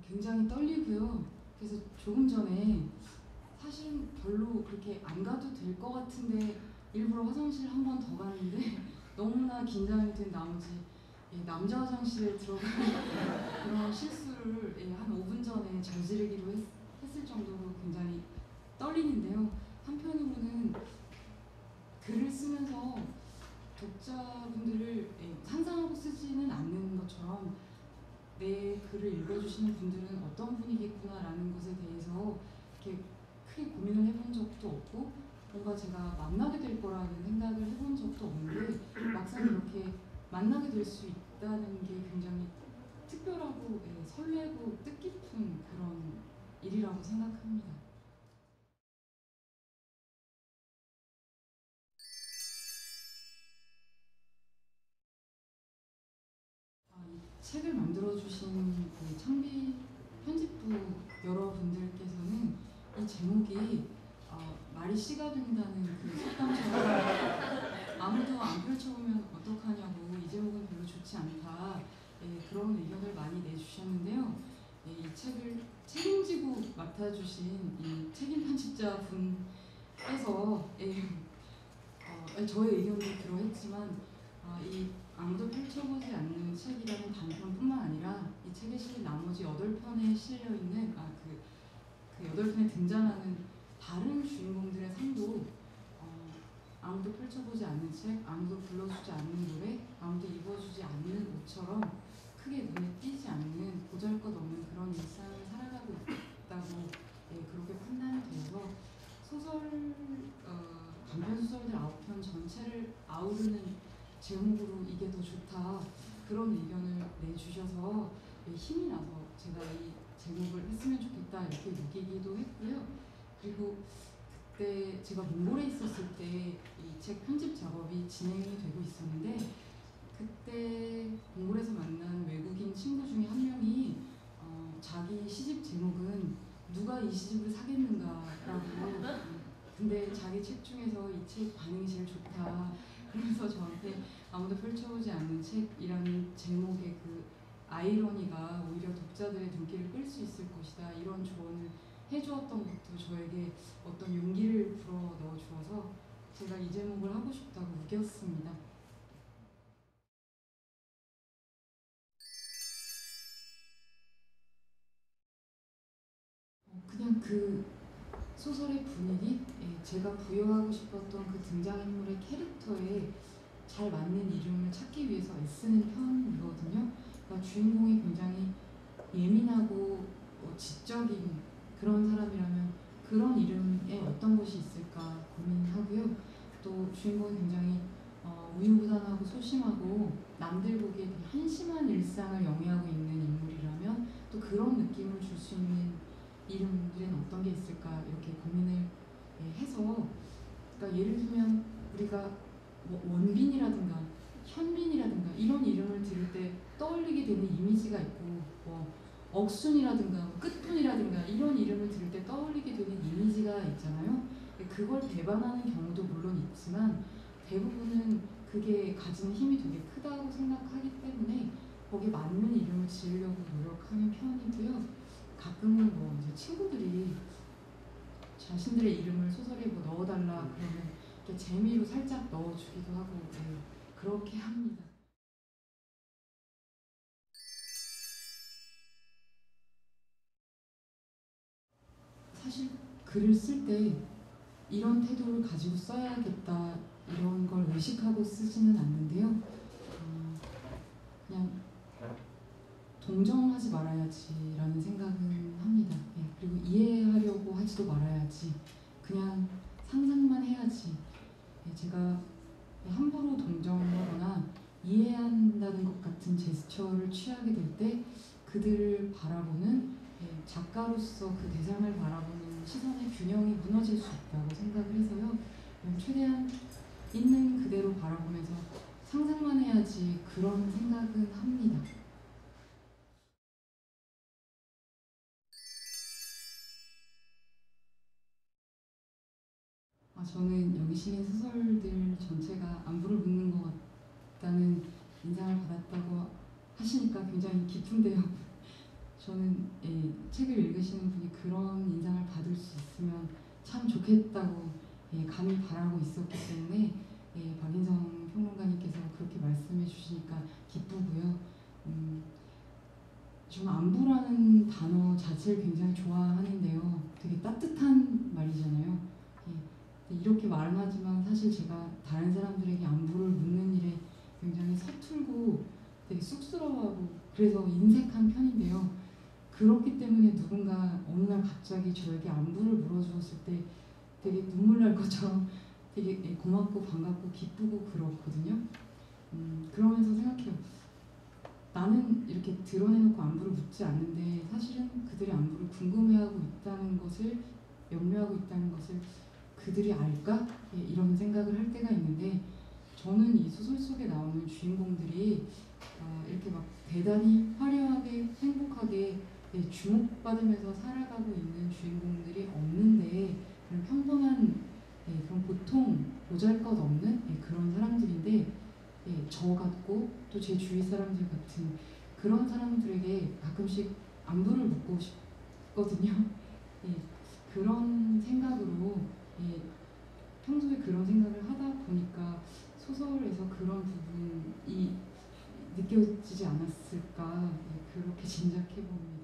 굉장히 떨리고요. 그래서 조금 전에 사실은 별로 그렇게 안 가도 될 것 같은데 일부러 화장실 한 번 더 갔는데 너무나 긴장이 된 나머지 남자 화장실에 들어가는 그런 실수를 한 5분 전에 저지르기로 했을 정도로 굉장히 떨리는데요. 한편으로는 글을 쓰면서 독자분들을 상상하고 쓰지는 않는 것처럼 내 글을 읽어주시는 분들은 어떤 분이겠구나라는 것에 대해서 이렇게 크게 고민을 해본 적도 없고 뭔가 제가 만나게 될 거라는 생각을 해본 적도 없는데 막상 이렇게 만나게 될 수 있다는 게 굉장히 특별하고 설레고 뜻깊은 그런 일이라고 생각합니다. 이 책을 만들어주신 그 창비 편집부 여러분들께서는 이 제목이 말이 씨가 된다는 그 속담처럼 아무도 안 펼쳐보면 어떡하냐고 이 제목은 별로 좋지 않다 그런 의견을 많이 내주셨는데요. 이 책을 책임지고 맡아주신 이 책임 편집자 분께서 저의 의견도 그러했지만 이 아무도 펼쳐보지 않는 책이라는 단편뿐만 아니라 이 책에 실린 나머지 8편에 실려있는 그 8편에 등장하는 다른 주인공들의 삶도 아무도 펼쳐보지 않는 책, 아무도 불러주지 않는 노래, 아무도 입어주지 않는 옷처럼 크게 눈에 띄지 않는 보잘것없는 그런 일상을 살아가고 있다고 그렇게 판단이 되어서 소설, 단편 소설들 9편 전체를 아우르는 제목으로 이게 더 좋다 그런 의견을 내주셔서 힘이 나서 제가 이 제목을 했으면 좋겠다 이렇게 느끼기도 했고요. 그리고 그때 제가 몽골에 있었을 때 이 책 편집 작업이 진행이 되고 있었는데 그때 몽골에서 만난 외국인 친구 중에 한 명이 자기 시집 제목은 누가 이 시집을 사겠는가라고 근데 자기 책 중에서 이 책 반응이 제일 좋다 그래서 저한테 아무도 펼쳐보지 않는 책이라는 제목의 그 아이러니가 오히려 독자들의 눈길을 끌 수 있을 것이다 이런 조언을 해주었던 것도 저에게 어떤 용기를 불어 넣어 주어서 제가 이 제목을 하고 싶다고 우겼습니다. 그냥 그 소설의 분위기, 제가 부여하고 싶었던 그 등장인물의 캐릭터에 잘 맞는 이름을 찾기 위해서 애쓰는 편이거든요. 그러니까 주인공이 굉장히 예민하고 지적인 그런 사람이라면 그런 이름에 어떤 것이 있을까 고민하고요. 또 주인공이 굉장히 우유부단하고 소심하고 남들 보기에 되게 한심한 일상을 영위하고 있는 인물이라면 또 그런 느낌을 줄 수 있는 이름들은 어떤 게 있을까 이렇게 고민을 해서 그러니까 예를 들면 우리가 뭐 원빈이라든가 현빈이라든가 이런 이름을 들을 때 떠올리게 되는 이미지가 있고 뭐 억순이라든가 뭐 끝분이라든가 이런 이름을 들을 때 떠올리게 되는 이미지가 있잖아요. 그걸 배반하는 경우도 물론 있지만 대부분은 그게 가지는 힘이 되게 크다고 생각하기 때문에 거기에 맞는 이름을 지으려고 노력하는 편이고요. 가끔은 뭐 이제 친구들이 자신들의 이름을 소설에 뭐 넣어달라 그러면 이렇게 재미로 살짝 넣어주기도 하고 그렇게 합니다. 사실 글을 쓸 때 이런 태도를 가지고 써야겠다 이런 걸 의식하고 쓰지는 않는데요. 그냥 동정하지 말아야지라는 생각은 합니다. 그리고 이해하려고 하지도 말아야지. 그냥 상상만 해야지. 제가 함부로 동정하거나 이해한다는 것 같은 제스처를 취하게 될 때 그들을 바라보는 작가로서 그 대상을 바라보는 시선의 균형이 무너질 수 있다고 생각을 해서요. 최대한 있는 그대로 바라보면서 상상만 해야지 그런 생각은 합니다. 저는 여기 실린 소설들 전체가 안부를 묻는 것 같다는 인상을 받았다고 하시니까 굉장히 기쁜데요. 저는 책을 읽으시는 분이 그런 인상을 받을 수 있으면 참 좋겠다고 감히 바라고 있었기 때문에 박인성 평론가님께서 그렇게 말씀해 주시니까 기쁘고요. 저는 안부라는 단어 자체를 굉장히 좋아하는데요. 되게 따뜻한 말이잖아요. 이렇게 말은 하지만 사실 제가 다른 사람들에게 안부를 묻는 일에 굉장히 서툴고 되게 쑥스러워하고 그래서 인색한 편인데요. 그렇기 때문에 누군가 어느 날 갑자기 저에게 안부를 물어주었을 때 되게 눈물 날 것처럼 되게 고맙고 반갑고 기쁘고 그렇거든요. 그러면서 생각해요. 나는 이렇게 드러내놓고 안부를 묻지 않는데 사실은 그들의 안부를 궁금해하고 있다는 것을 염려하고 있다는 것을 그들이 알까? 이런 생각을 할 때가 있는데 저는 이 소설 속에 나오는 주인공들이 이렇게 막 대단히 화려하게 행복하게 주목받으면서 살아가고 있는 주인공들이 없는데 그런 평범한 그런 보통 보잘것없는 그런 사람들인데 저 같고 또 제 주위 사람들 같은 그런 사람들에게 가끔씩 안부를 묻고 싶거든요. 그런 생각으로 평소에 그런 생각을 하다 보니까 소설에서 그런 부분이 느껴지지 않았을까 그렇게 짐작해 봅니다.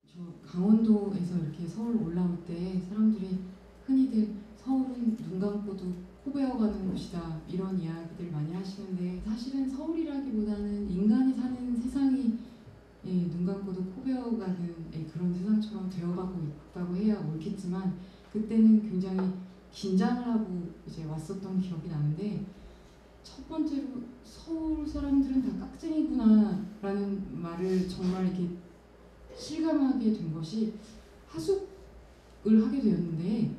저 강원도에서 이렇게 서울 올라올 때 사람들이 흔히들 서울은 눈 감고도 코 베어가는 곳이다 이런 이야기들 많이 하시는데 사실은 서울이라기보다는 인간이 사는 세상이 눈 감고도 코 베어가는 그런 세상처럼 되어가고 있다고 해야 옳겠지만 그때는 굉장히 긴장을 하고 이제 왔었던 기억이 나는데 첫 번째로 서울 사람들은 다 깍쟁이구나라는 말을 정말 이렇게 실감하게 된 것이 하숙을 하게 되었는데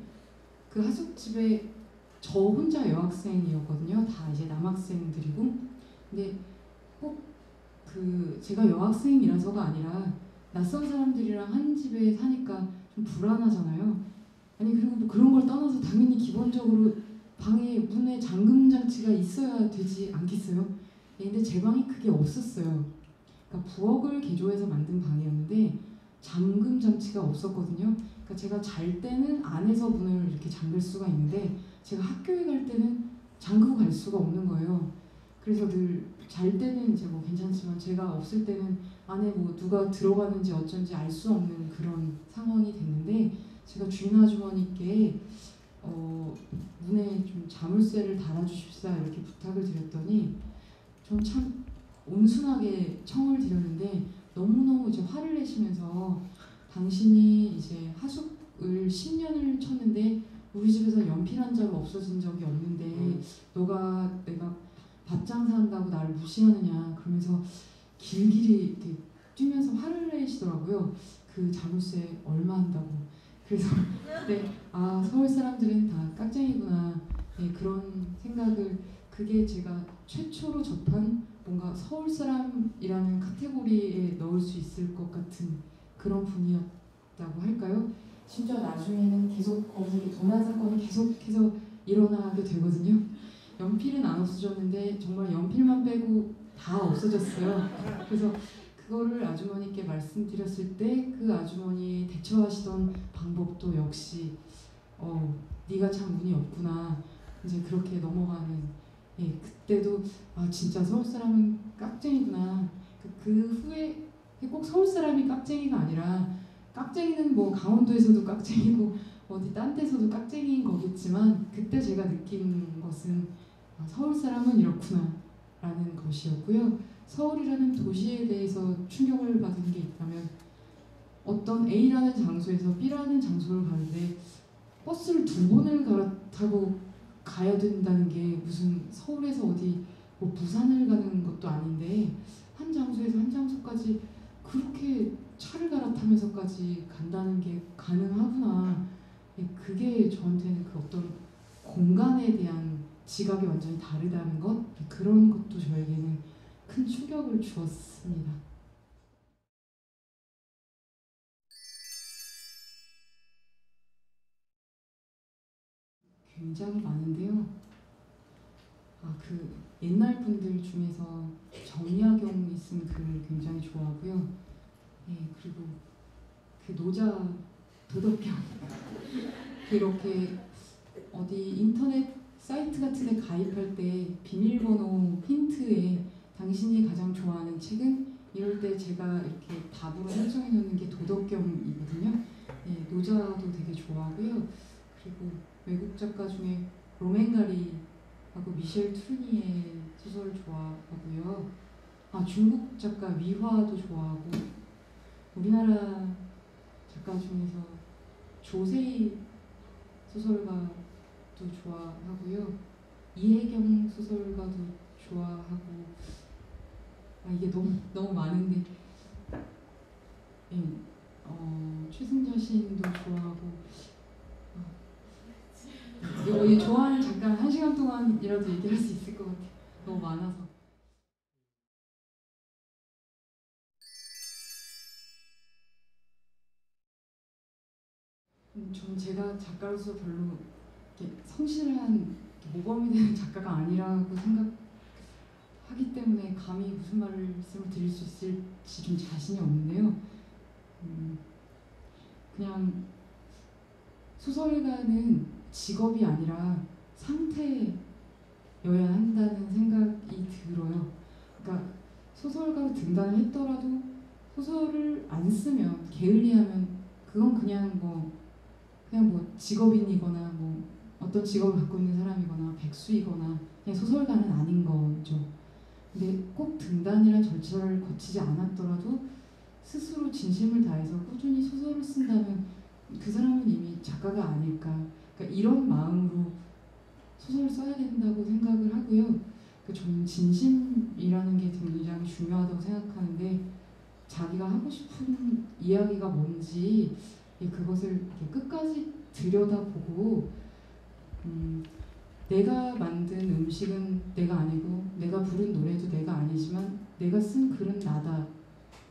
그 하숙집에 저 혼자 여학생이었거든요. 다 이제 남학생들이고 근데 꼭 제가 여학생이라서가 아니라 낯선 사람들이랑 한 집에 사니까 좀 불안하잖아요. 아니 그리고 뭐 그런 걸 떠나서 당연히 기본적으로 방에 문에 잠금 장치가 있어야 되지 않겠어요? 근데 제 방이 그게 없었어요. 그러니까 부엌을 개조해서 만든 방이었는데 잠금 장치가 없었거든요. 그러니까 제가 잘 때는 안에서 문을 이렇게 잠글 수가 있는데 제가 학교에 갈 때는 잠그고 갈 수가 없는 거예요. 그래서 늘 잘 때는 이제 뭐 괜찮지만 제가 없을 때는 안에 뭐 누가 들어가는지 어쩐지 알 수 없는 그런 상황이 됐는데 제가 주인 아주머니께 문에 좀 자물쇠를 달아주십사 이렇게 부탁을 드렸더니 전 참 온순하게 청을 드렸는데 너무너무 이제 화를 내시면서 당신이 이제 하숙을 10년을 쳤는데 우리 집에서 연필 한 자루 없어진 적이 없는데 너가 내가 밥 장사한다고 나를 무시하느냐 그러면서 길길이 이렇게 뛰면서 화를 내시더라고요. 그 자물쇠 얼마 한다고. 그래서 그때 서울 사람들은 다 깍쟁이구나 그런 생각을 그게 제가 최초로 접한 뭔가 서울 사람이라는 카테고리에 넣을 수 있을 것 같은 그런 분이었다고 할까요? 심지어 나중에는 계속 거기서 도난 사건이 계속해서 일어나게 되거든요. 연필은 안 없어졌는데 정말 연필만 빼고 다 없어졌어요. 그래서 그거를 아주머니께 말씀드렸을 때 그 아주머니 대처하시던 방법도 역시 네가 참 운이 없구나 이제 그렇게 넘어가는 그때도 진짜 서울 사람은 깍쟁이구나 그 후에 꼭 서울 사람이 깍쟁이가 아니라 깍쟁이는 뭐 강원도에서도 깍쟁이고 어디 딴 데서도 깍쟁이인 거겠지만 그때 제가 느낀 것은 서울 사람은 이렇구나 라는 것이었고요. 서울이라는 도시에 대해서 충격을 받은 게 있다면 어떤 A라는 장소에서 B라는 장소를 가는데 버스를 2번을 갈아타고 가야 된다는 게 무슨 서울에서 어디 뭐 부산을 가는 것도 아닌데 한 장소에서 한 장소까지 그렇게 차를 갈아타면서까지 간다는 게 가능하구나. 그게 저한테는 그 어떤 공간에 대한 지각이 완전히 다르다는 것 그런 것도 저에게는 큰 충격을 주었습니다. 굉장히 많은데요. 그 옛날 분들 중에서 정약용 쓴 글을 굉장히 좋아하고요. 네, 그리고 그 노자 도덕경 그렇게 어디 인터넷 사이트 같은 데 가입할 때 비밀번호 힌트에 당신이 가장 좋아하는 책은 이럴 때 제가 이렇게 답으로 설정해 놓는 게 도덕경이거든요. 네, 노자도 되게 좋아하고요. 그리고 외국 작가 중에 로맨가리하고 미셸 트루니의 소설 좋아하고요. 중국 작가 위화도 좋아하고 우리나라 작가 중에서 조세희 소설가도 좋아하고요. 이혜경 소설가도 좋아하고 이게 너무 많은데 예, 최승자 시인도 좋아하고 이 좋아하는 작가 1시간 동안이라도 얘기할 수 있을 것 같아요. 너무 많아서. 전 제가 작가로서 별로 이렇게 성실한 모범이 되는 작가가 아니라고 생각하기 때문에 감히 무슨 말씀을 드릴 수 있을지 좀 자신이 없는데요. 그냥 소설가는 직업이 아니라 상태여야 한다는 생각이 들어요. 그러니까 소설가로 등단을 했더라도 소설을 안 쓰면 게을리하면 그건 그냥 뭐 직업인이거나 뭐 어떤 직업을 갖고 있는 사람이거나 백수이거나 그냥 소설가는 아닌 거죠. 근데 꼭 등단이란 절차를 거치지 않았더라도 스스로 진심을 다해서 꾸준히 소설을 쓴다면 그 사람은 이미 작가가 아닐까. 그러니까 이런 마음으로 소설을 써야 된다고 생각을 하고요. 저는 진심이라는 게 굉장히 중요하다고 생각하는데 자기가 하고 싶은 이야기가 뭔지 그것을 끝까지 들여다보고 내가 만든 음식은 내가 아니고 내가 부른 노래도 내가 아니지만 내가 쓴 글은 나다.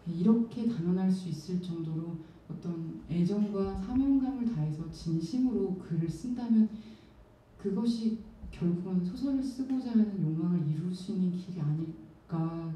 이렇게 단언할 수 있을 정도로 어떤 애정과 사명감을 다해서 진심으로 글을 쓴다면 그것이 결국은 소설을 쓰고자 하는 욕망을 이룰 수 있는 길이 아닐까